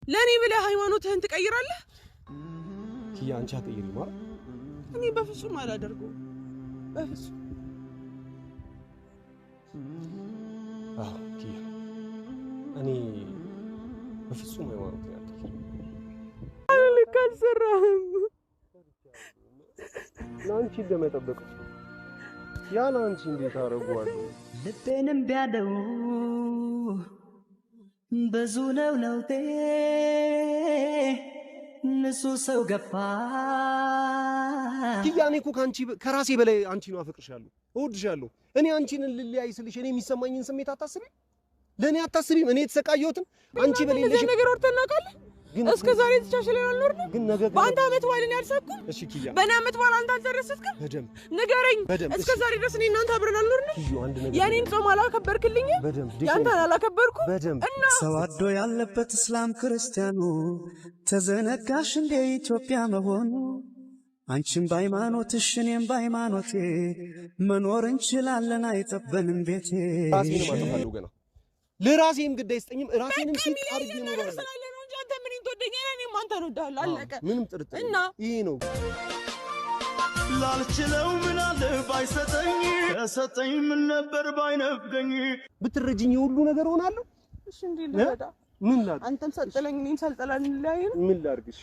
ለኔ ብለህ ሃይማኖትህን ትቀይራለህ? ኪያ አንቺ አትቀይሪ ማለት እኔ በፍጹም አላደርገውም። በፍጹም አዎ ኪያ እኔ በፍጹም ሃይማኖት ያልኩኝ ልክ አልሰራህም። ለአንቺ እንደመጠበቅ ያለ አንቺ እንዴት አደርገዋለሁ? ልቤንም ቢያለው ብዙ ነው ለውጤ ንሱ ሰው ገፋ ኪያ እኔ እኮ ከራሴ በላይ አንቺን አፈቅርሻለሁ፣ እወድሻለሁ። እኔ አንቺን ልለያይ ስልሽ እኔ የሚሰማኝን ስሜት አታስቢም? ለኔ አታስቢም? እኔ የተሰቃየሁትን አንቺ በሌለሽ ነገር ወርተና ካለ እስከ ዛሬ ተቻችለን አልኖርንም። ግን ነገ በአንተ ዓመት በዓልን ያልሳኩም። እሺ ኪያ በእኔ ዓመት በዓል አንተ አልደረስክም። በደምብ ንገረኝ። እስከ ዛሬ ድረስ እኔ እናንተ አብረን አልኖርንም። ኪዩ አንድ ነገር የኔን ጾም አላከበርክልኝ፣ ያንተን አላከበርኩም። እና ሰው አዶ ያለበት እስላም ክርስቲያኑ ተዘነጋሽ እንደ ኢትዮጵያ መሆኑ አንቺም በሃይማኖትሽ እኔም በሃይማኖቴ መኖር እንችላለን አይጠበንም ቤቴ። ራሴንም አጠፋለሁ ገና ለራሴም ግድ አይሰጠኝም። ራሴንም ሲጥ አድርጌ ነው አንተ ነው ዳል አለቀ። ምንም ጥርጥር እና ይሄ ነው ላልችለው ምን አለ ባይሰጠኝ ከሰጠኝ ምን ነበር ባይነፍገኝ ብትረጂኝ ሁሉ ነገር ሆናለሁ። እሺ እንዴ ልረዳ? ምን ላድርግ? አንተም ሰጥለኝ እኔም ሰልጠላን ላይ ነው። ምን ላድርግሽ?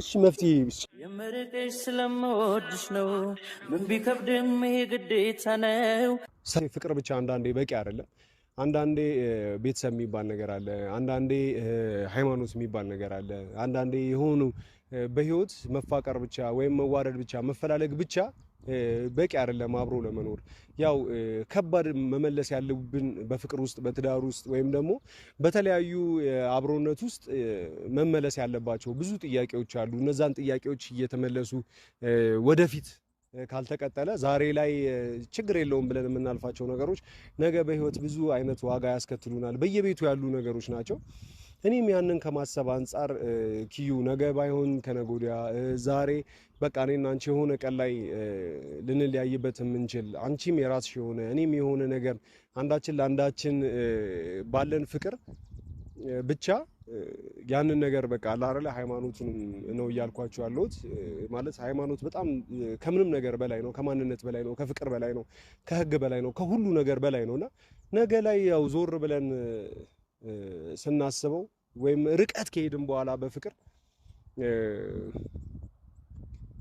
እሺ መፍትሄ ብቻ የምርቅሽ ስለምወድሽ ነው ምን ቢከብድም ይሄ ግዴታ ነው። ፍቅር ብቻ አንዳንዴ በቂ አይደለም። አንዳንዴ ቤተሰብ የሚባል ነገር አለ። አንዳንዴ ሃይማኖት የሚባል ነገር አለ። አንዳንዴ የሆኑ በህይወት መፋቀር ብቻ ወይም መዋደድ ብቻ መፈላለግ ብቻ በቂ አይደለም አብሮ ለመኖር። ያው ከባድ መመለስ ያለብን በፍቅር ውስጥ በትዳር ውስጥ ወይም ደግሞ በተለያዩ አብሮነት ውስጥ መመለስ ያለባቸው ብዙ ጥያቄዎች አሉ። እነዛን ጥያቄዎች እየተመለሱ ወደፊት ካልተቀጠለ ዛሬ ላይ ችግር የለውም ብለን የምናልፋቸው ነገሮች ነገ በህይወት ብዙ አይነት ዋጋ ያስከትሉናል። በየቤቱ ያሉ ነገሮች ናቸው። እኔም ያንን ከማሰብ አንፃር ኪዩ ነገ ባይሆን ከነገ ወዲያ ዛሬ በቃ እኔና አንቺ የሆነ ቀን ላይ ልንለያይበት የምንችል አንቺም የራስሽ የሆነ እኔም የሆነ ነገር አንዳችን ለአንዳችን ባለን ፍቅር ብቻ ያንን ነገር በቃ አላረለ ሃይማኖቱን ነው እያልኳችሁ ያለሁት። ማለት ሃይማኖት በጣም ከምንም ነገር በላይ ነው፣ ከማንነት በላይ ነው፣ ከፍቅር በላይ ነው፣ ከህግ በላይ ነው፣ ከሁሉ ነገር በላይ ነውና ነገ ላይ ያው ዞር ብለን ስናስበው ወይም ርቀት ከሄድን በኋላ በፍቅር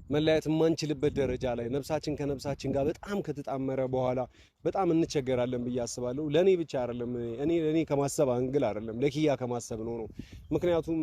መለያየት የማንችልበት ደረጃ ላይ ነፍሳችን ከነፍሳችን ጋር በጣም ከተጣመረ በኋላ በጣም እንቸገራለን ብዬ አስባለሁ። ለኔ ብቻ አይደለም እኔ ከማሰብ አንግል አይደለም ለኪያ ከማሰብ ነው። ምክንያቱም